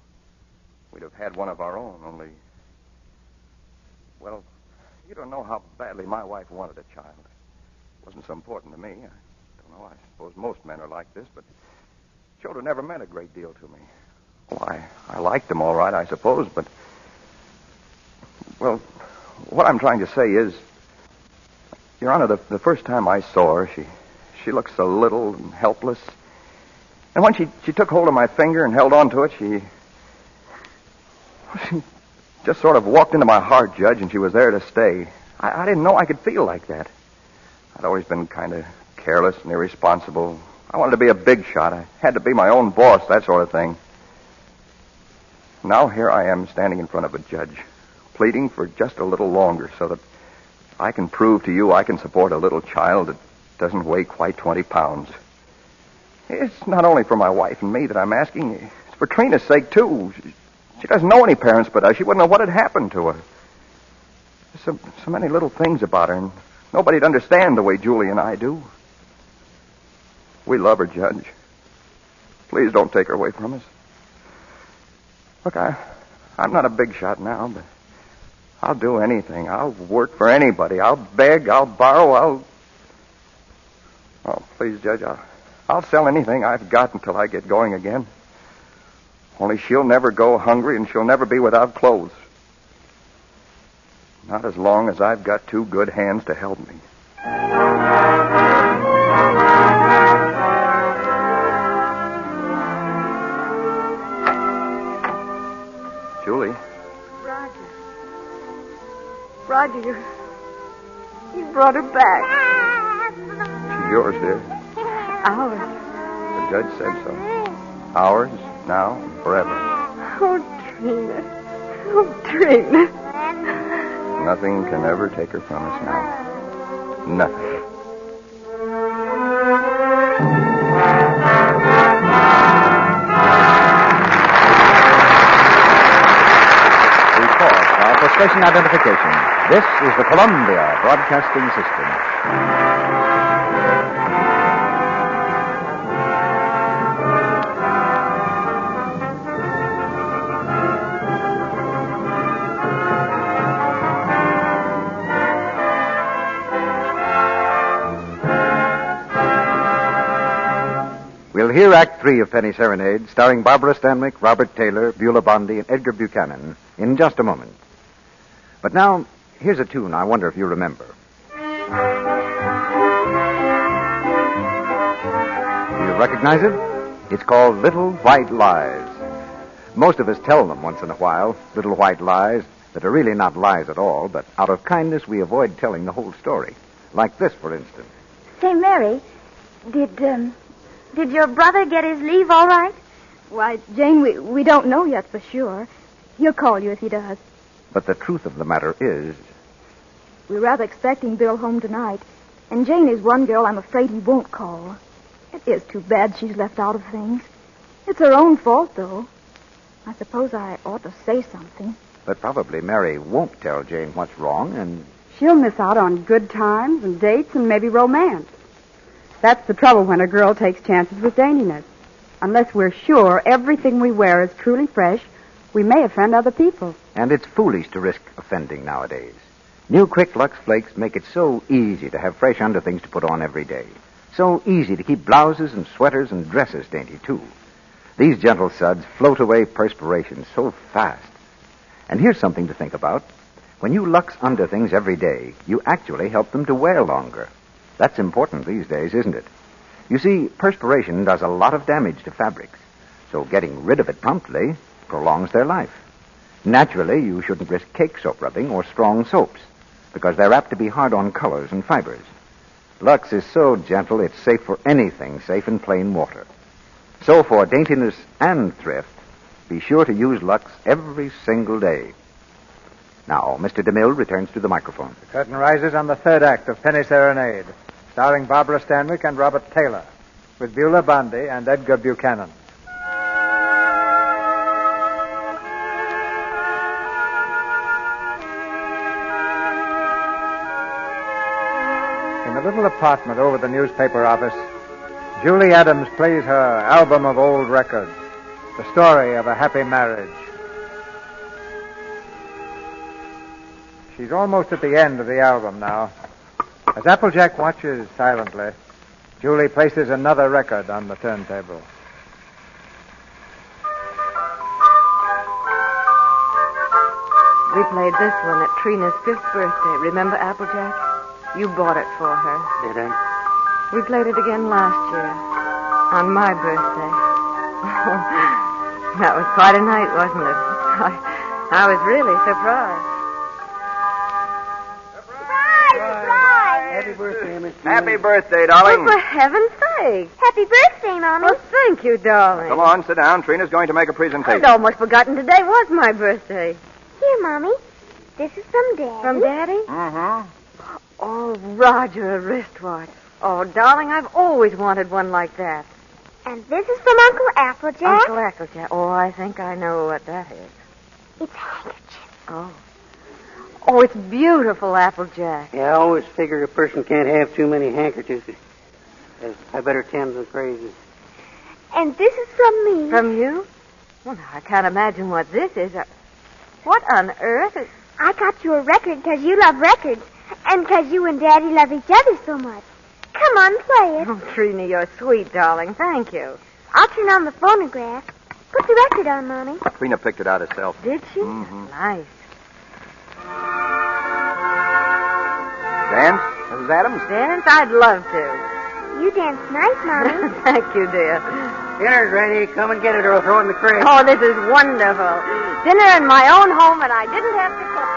We'd have had one of our own, only... Well, you don't know how badly my wife wanted a child. It wasn't so important to me. I don't know. I suppose most men are like this, but children never meant a great deal to me. Oh, I liked them all right, I suppose, but... Well, what I'm trying to say is... Your Honor, the first time I saw her, she looked so little and helpless. And when she took hold of my finger and held on to it, she just sort of walked into my heart, Judge, and she was there to stay. I didn't know I could feel like that. I'd always been kind of careless and irresponsible. I wanted to be a big shot. I had to be my own boss, that sort of thing. Now here I am standing in front of a judge, pleading for just a little longer so that I can prove to you I can support a little child that doesn't weigh quite 20 pounds. It's not only for my wife and me that I'm asking. It's for Trina's sake, too. She doesn't know any parents but us. She wouldn't know what had happened to her. There's so many little things about her, and nobody'd understand the way Julie and I do. We love her, Judge. Please don't take her away from us. Look, I'm not a big shot now, but I'll do anything. I'll work for anybody. I'll beg, I'll borrow, Oh, please, Judge, I'll sell anything I've got until I get going again. Only she'll never go hungry and she'll never be without clothes. Not as long as I've got two good hands to help me. Julie. Roger, you brought her back. She yours, dear. Ours. The judge said so. Ours, now, and forever. Oh, Trina. Oh, Trina. Nothing can ever take her from us now. Nothing. For station identification, this is the Columbia Broadcasting System. We'll hear Act 3 of Penny Serenade, starring Barbara Stanwyck, Robert Taylor, Beulah Bondi, and Edgar Buchanan, in just a moment. But now, here's a tune I wonder if you remember. Do you recognize it? It's called Little White Lies. Most of us tell them once in a while, little white lies that are really not lies at all, but out of kindness we avoid telling the whole story. Like this, for instance. Say, Mary, did your brother get his leave all right? Why, Jane, we don't know yet for sure. He'll call you if he does. But the truth of the matter is... We're rather expecting Bill home tonight. And Jane is one girl I'm afraid he won't call. It is too bad she's left out of things. It's her own fault, though. I suppose I ought to say something. But probably Mary won't tell Jane what's wrong, and... She'll miss out on good times and dates and maybe romance. That's the trouble when a girl takes chances with daintiness. Unless we're sure everything we wear is truly fresh, we may offend other people. And it's foolish to risk offending nowadays. New Quick Lux Flakes make it so easy to have fresh underthings to put on every day. So easy to keep blouses and sweaters and dresses dainty, too. These gentle suds float away perspiration so fast. And here's something to think about. When you Lux underthings every day, you actually help them to wear longer. That's important these days, isn't it? You see, perspiration does a lot of damage to fabrics. So getting rid of it promptly prolongs their life. Naturally, you shouldn't risk cake soap rubbing or strong soaps, because they're apt to be hard on colors and fibers. Lux is so gentle, it's safe for anything safe in plain water. So for daintiness and thrift, be sure to use Lux every single day. Now, Mr. DeMille returns to the microphone. The curtain rises on the third act of Penny Serenade, starring Barbara Stanwyck and Robert Taylor, with Beulah Bondi and Edgar Buchanan. In the little apartment over the newspaper office, Julie Adams plays her album of old records, the story of a happy marriage. She's almost at the end of the album now. As Applejack watches silently, Julie places another record on the turntable. We played this one at Trina's 5th birthday. Remember, Applejack? You bought it for her. Did I? We played it again last year, on my birthday. That was quite a night, wasn't it? I was really surprised. Happy birthday, Miss Julie. Happy birthday, darling. Oh, for heaven's sake. Happy birthday, Mommy. Well, thank you, darling. Come on, sit down. Trina's going to make a presentation. I'd almost forgotten today was my birthday. Here, Mommy. This is from Dad. From Daddy? Mm-hmm. Oh, Roger, a wristwatch. Oh, darling, I've always wanted one like that. And this is from Uncle Applejack. Uncle Applejack. Oh, I think I know what that is. It's a handkerchief. Oh. Oh, it's beautiful, Applejack. Yeah, I always figure a person can't have too many handkerchiefs. I better tend them crazy. And this is from me. From you? Well, now, I can't imagine what this is. What on earth is... I got you a record because you love records. And because you and Daddy love each other so much. Come on, play it. Oh, Trina, you're sweet, darling. Thank you. I'll turn on the phonograph. Put the record on, Mommy. Trina picked it out herself. Did she? Mm-hmm. Nice. Dance, Mrs. Adams? Dance? I'd love to. You dance nice, Mommy. Thank you, dear. Dinner's ready. Come and get it or I'll throw it in the crate. Oh, this is wonderful. Dinner in my own home, and I didn't have to cook.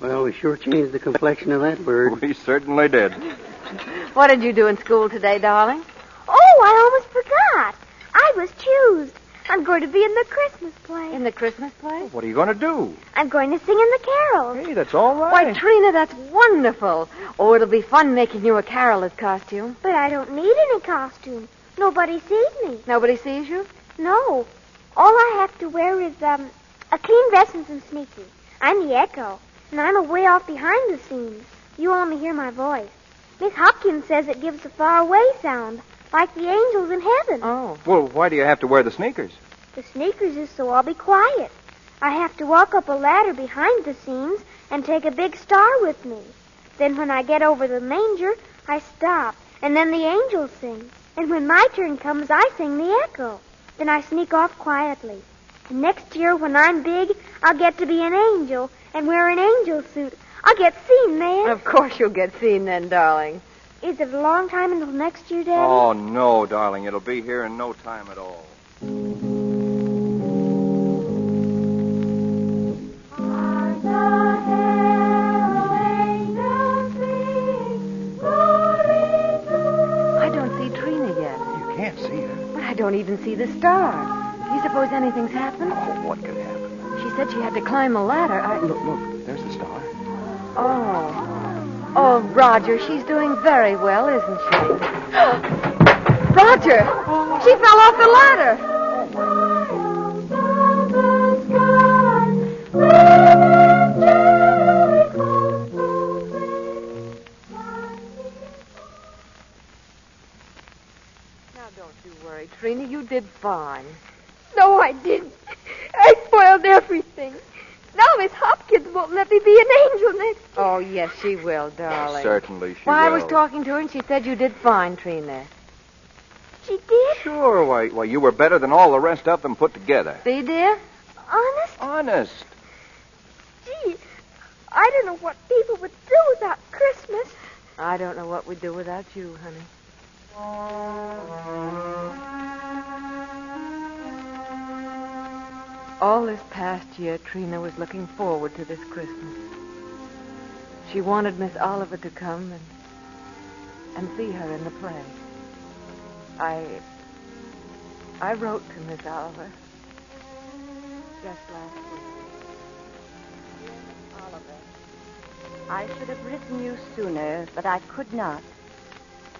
Well, we sure changed the complexion of that bird. We certainly did. What did you do in school today, darling? Oh, I almost forgot. I was choosed. I'm going to be in the Christmas play. In the Christmas play? What are you going to do? I'm going to sing in the carols. Hey, that's all Why, right. Trina, that's wonderful. Oh, it'll be fun making you a caroler's costume. But I don't need any costume. Nobody sees me. Nobody sees you? No. All I have to wear is a clean dress and some sneakers. I'm the echo, and I'm away off behind the scenes. You only hear my voice. Miss Hopkins says it gives a faraway sound, like the angels in heaven. Oh. Well, why do you have to wear the sneakers? The sneakers is so I'll be quiet. I have to walk up a ladder behind the scenes and take a big star with me. Then when I get over the manger, I stop, and then the angels sing. And when my turn comes, I sing the echo. Then I sneak off quietly. And next year, when I'm big, I'll get to be an angel and wear an angel suit. I'll get seen then. Of course you'll get seen then, darling. Is it a long time until next year, Daddy? Oh, no, darling. It'll be here in no time at all. I don't see Trina yet. You can't see her. But I don't even see the star. Do you suppose anything's happened? Oh, what could happen? She said she had to climb a ladder. Look. There's the star. Oh. Oh, Roger, she's doing very well, isn't she? Roger! She fell off the ladder. Now, don't you worry, Trina. You did fine. No, I didn't. I spoiled everything. Now Miss Hopkins won't let me be an angel next year. Oh, yes, she will, darling. Certainly she Well, will. I was talking to her, and she said you did fine, Trina. She did? Sure. Why, you were better than all the rest of them put together. See, dear? Honest? Honest. Gee, I don't know what people would do without Christmas. I don't know what we'd do without you, honey. All this past year, Trina was looking forward to this Christmas. She wanted Miss Oliver to come and see her in the play. I wrote to Miss Oliver just last week. Oliver, I should have written you sooner, but I could not.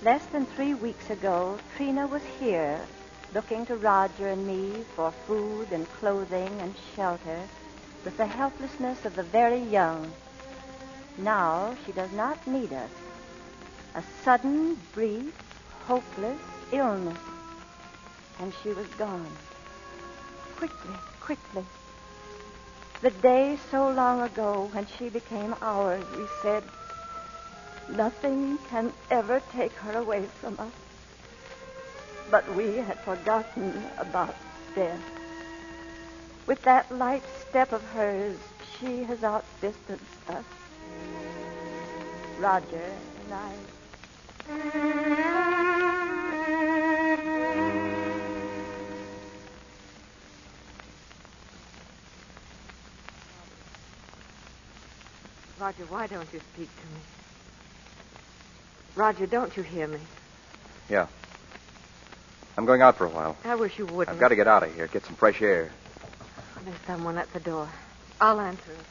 Less than 3 weeks ago, Trina was here, looking to Roger and me for food and clothing and shelter with the helplessness of the very young. Now she does not need us. A sudden, brief, hopeless illness. And she was gone. Quickly. The day so long ago when she became ours, we said, nothing can ever take her away from us. But we had forgotten about death. With that light step of hers, she has outdistanced us. Roger and I. Roger, why don't you speak to me? Roger, don't you hear me? Yeah. I'm going out for a while. I wish you wouldn't. I've got to get out of here, get some fresh air. There's someone at the door. I'll answer it.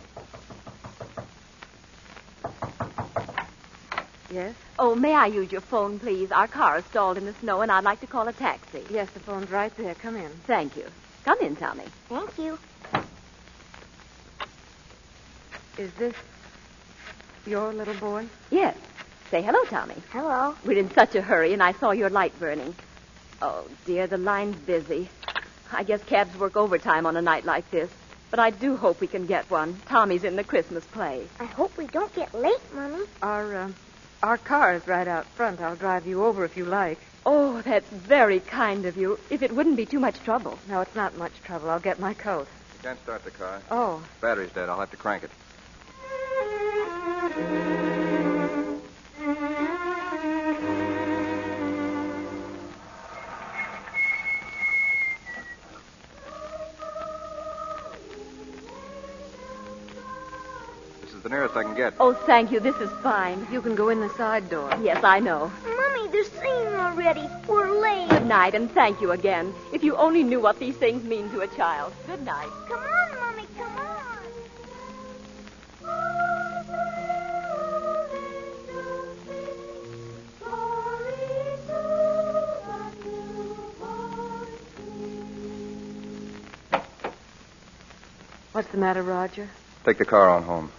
Yes? Oh, may I use your phone, please? Our car is stalled in the snow, and I'd like to call a taxi. Yes, the phone's right there. Come in. Thank you. Come in, Tommy. Thank you. Is this your little boy? Yes. Say hello, Tommy. Hello. We're in such a hurry, and I saw your light burning. Oh, dear, the line's busy. I guess cabs work overtime on a night like this. But I do hope we can get one. Tommy's in the Christmas play. I hope we don't get late, Mommy. Our car is right out front. I'll drive you over if you like. Oh, that's very kind of you. If it wouldn't be too much trouble. No, it's not much trouble. I'll get my coat. You can't start the car. Oh. Battery's dead. I'll have to crank it. is the nearest I can get. Oh, thank you. This is fine. You can go in the side door. Yes, I know. Mommy, they're singing already. We're late. Good night, and thank you again. If you only knew what these things mean to a child. Good night. Come on, Mommy, come on. What's the matter, Roger? Take the car on home.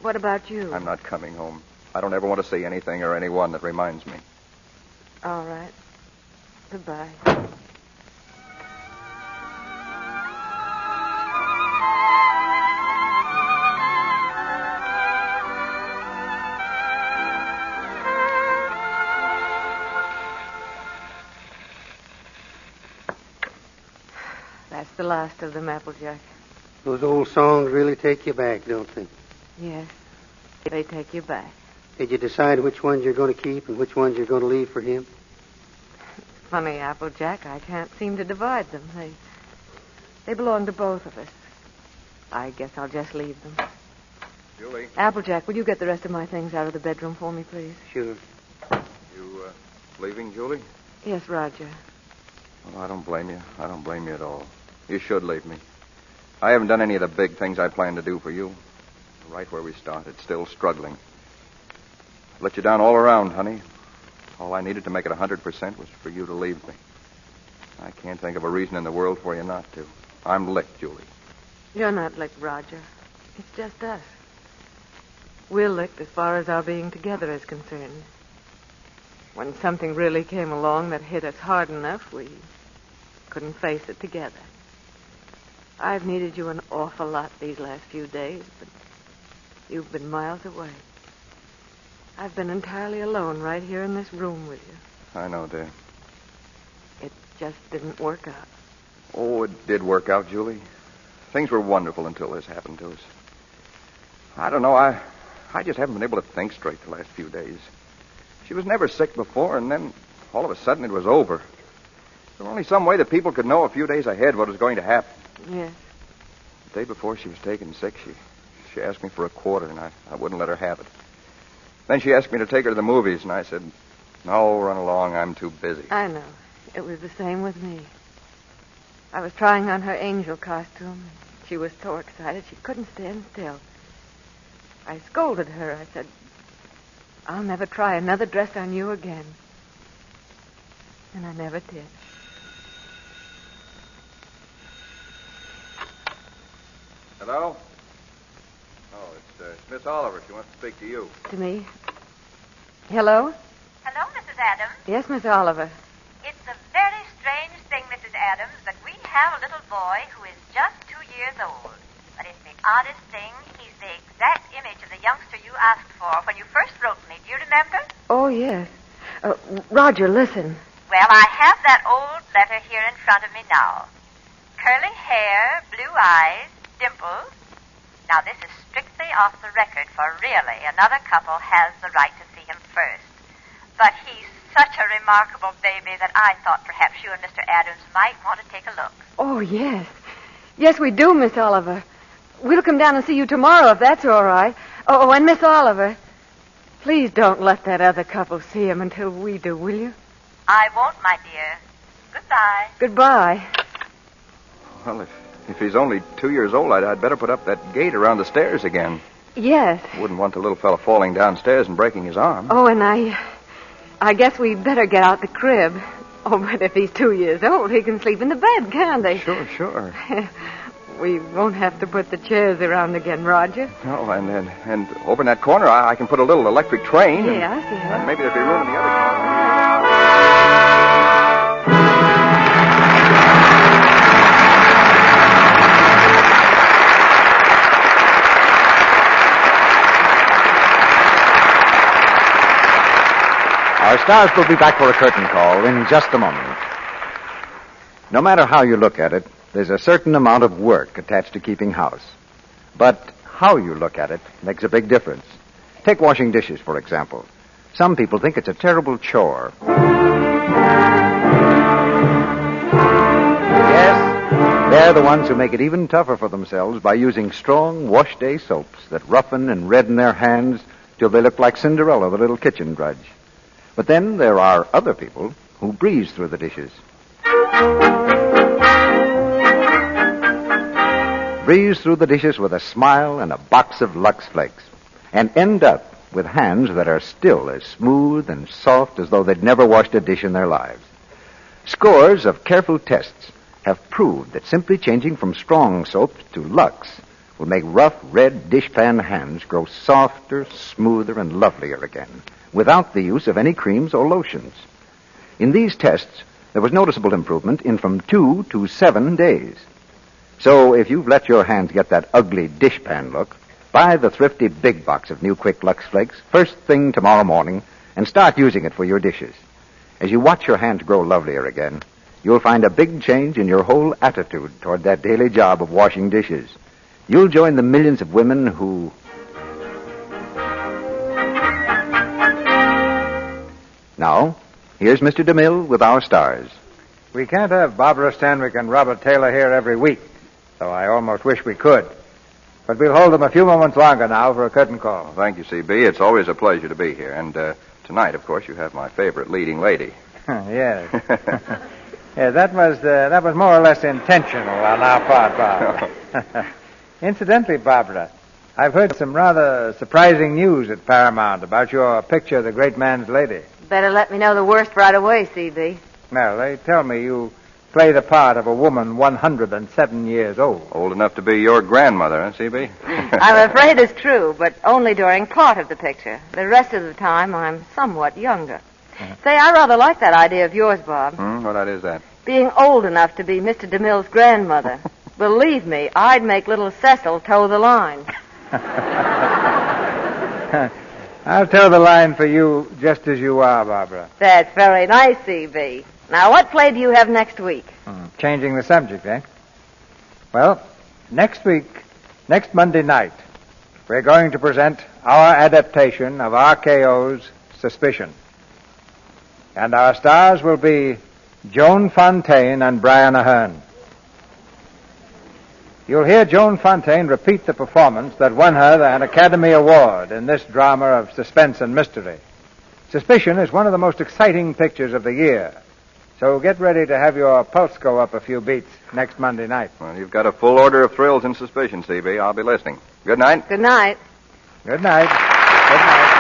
What about you? I'm not coming home. I don't ever want to see anything or anyone that reminds me. All right. Goodbye. That's the last of them, Applejack. Those old songs really take you back, don't they? Yes, they take you back. Did you decide which ones you're going to keep and which ones you're going to leave for him? Funny, Applejack, I can't seem to divide them. They belong to both of us. I guess I'll just leave them. Julie. Applejack, will you get the rest of my things out of the bedroom for me, please? Sure. You, leaving, Julie? Yes, Roger. Well, I don't blame you. I don't blame you at all. You should leave me. I haven't done any of the big things I planned to do for you. Right where we started, still struggling. Let you down all around, honey. All I needed to make it 100% was for you to leave me. I can't think of a reason in the world for you not to. I'm licked, Julie. You're not licked, Roger. It's just us. We're licked as far as our being together is concerned. When something really came along that hit us hard enough, we couldn't face it together. I've needed you an awful lot these last few days, but you've been miles away. I've been entirely alone right here in this room with you. I know, dear. It just didn't work out. Oh, it did work out, Julie. Things were wonderful until this happened to us. I don't know, I just haven't been able to think straight the last few days. She was never sick before, and then all of a sudden it was over. There was only some way that people could know a few days ahead what was going to happen. Yes. The day before she was taken sick, she asked me for a quarter, and I wouldn't let her have it. Then she asked me to take her to the movies, and I said, no, run along, I'm too busy. I know. It was the same with me. I was trying on her angel costume, and she was so excited she couldn't stand still. I scolded her. I said, I'll never try another dress on you again. And I never did. Hello? Oh, it's Miss Oliver. She wants to speak to you. To me? Hello? Hello, Mrs. Adams. Yes, Miss Oliver. It's a very strange thing, Mrs. Adams, but we have a little boy who is just 2 years old. But it's the oddest thing. He's the exact image of the youngster you asked for when you first wrote me. Do you remember? Oh, yes. Roger, listen. Well, I have that old letter here in front of me now. Curly hair, blue eyes, dimples. Now, this is strictly off the record, for really, another couple has the right to see him first. But he's such a remarkable baby that I thought perhaps you and Mr. Adams might want to take a look. Oh, yes. Yes, we do, Miss Oliver. We'll come down and see you tomorrow, if that's all right. Oh, and Miss Oliver, please don't let that other couple see him until we do, will you? I won't, my dear. Goodbye. Goodbye. Well, if he's only 2 years old, I'd better put up that gate around the stairs again. Yes. Wouldn't want the little fellow falling downstairs and breaking his arm. Oh, and I guess we'd better get out the crib. Oh, but if he's 2 years old, he can sleep in the bed, can't he? Sure. We won't have to put the chairs around again, Roger. Oh, and over in that corner, I can put a little electric train. Yes. And maybe there'll be room in the other corner. Our stars will be back for a curtain call in just a moment. No matter how you look at it, there's a certain amount of work attached to keeping house. But how you look at it makes a big difference. Take washing dishes, for example. Some people think it's a terrible chore. Yes, They're the ones who make it even tougher for themselves by using strong wash-day soaps that roughen and redden their hands till they look like Cinderella, the little kitchen drudge. But then there are other people who breeze through the dishes. Breeze through the dishes with a smile and a box of Lux Flakes, and end up with hands that are still as smooth and soft as though they'd never washed a dish in their lives. Scores of careful tests have proved that simply changing from strong soap to Lux will make rough, red dishpan hands grow softer, smoother, and lovelier again, without the use of any creams or lotions. In these tests, there was noticeable improvement in from 2 to 7 days. So if you've let your hands get that ugly dishpan look, buy the thrifty big box of new Quick Lux Flakes first thing tomorrow morning and start using it for your dishes. As you watch your hands grow lovelier again, you'll find a big change in your whole attitude toward that daily job of washing dishes. You'll join the millions of women who... Now, here's Mr. DeMille with our stars. We can't have Barbara Stanwyck and Robert Taylor here every week, though I almost wish we could. But we'll hold them a few moments longer now for a curtain call. Well, thank you, C.B. It's always a pleasure to be here. And tonight, of course, you have my favorite leading lady. Yes. Yeah, that was more or less intentional on our part, Bob. Incidentally, Barbara, I've heard some rather surprising news at Paramount about your picture of the great man's lady. Better let me know the worst right away, C.B. Well, they tell me you play the part of a woman 107 years old. Old enough to be your grandmother, huh, C.B.? I'm afraid it's true, but only during part of the picture. The rest of the time, I'm somewhat younger. Say, I rather like that idea of yours, Bob. What idea is that? Being old enough to be Mr. DeMille's grandmother. Believe me, I'd make little Cecil toe the line. I'll toe the line for you just as you are, Barbara. That's very nice, C.B. Now, what play do you have next week? Changing the subject, eh? Well, next Monday night, we're going to present our adaptation of RKO's Suspicion. And our stars will be Joan Fontaine and Brian Ahern. You'll hear Joan Fontaine repeat the performance that won her an Academy Award in this drama of suspense and mystery. Suspicion is one of the most exciting pictures of the year. So get ready to have your pulse go up a few beats next Monday night. Well, you've got a full order of thrills and suspicion, C.B. I'll be listening. Good night. Good night. Good night. Good night.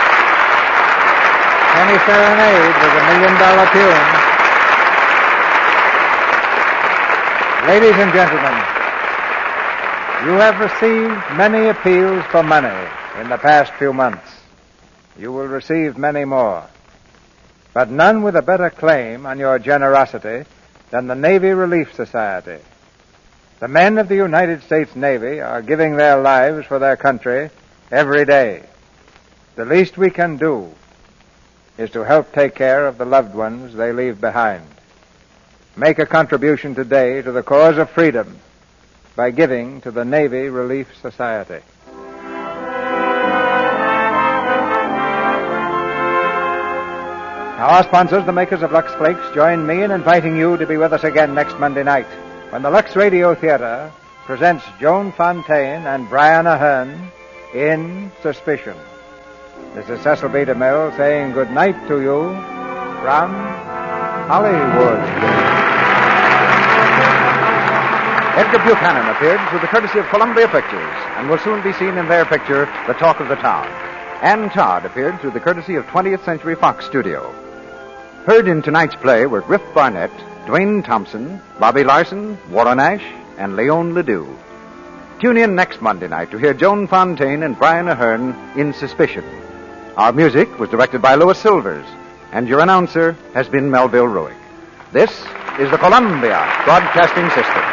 Penny Serenade was $1 million tune. Ladies and gentlemen, you have received many appeals for money in the past few months. You will receive many more. But none with a better claim on your generosity than the Navy Relief Society. The men of the United States Navy are giving their lives for their country every day. The least we can do is to help take care of the loved ones they leave behind. Make a contribution today to the cause of freedom by giving to the Navy Relief Society. Our sponsors, the makers of Lux Flakes, join me in inviting you to be with us again next Monday night when the Lux Radio Theater presents Joan Fontaine and Brian Ahern in Suspicion. This is Cecil B. DeMille saying good night to you from Hollywood. Edgar Buchanan appeared through the courtesy of Columbia Pictures and will soon be seen in their picture, The Talk of the Town. Ann Todd appeared through the courtesy of 20th Century Fox Studio. Heard in tonight's play were Griff Barnett, Dwayne Thompson, Bobby Larson, Warren Ash, and Leon Ledoux. Tune in next Monday night to hear Joan Fontaine and Brian Ahern in Suspicion. Our music was directed by Louis Silvers, and your announcer has been Melville Ruick. This is the Columbia Broadcasting System.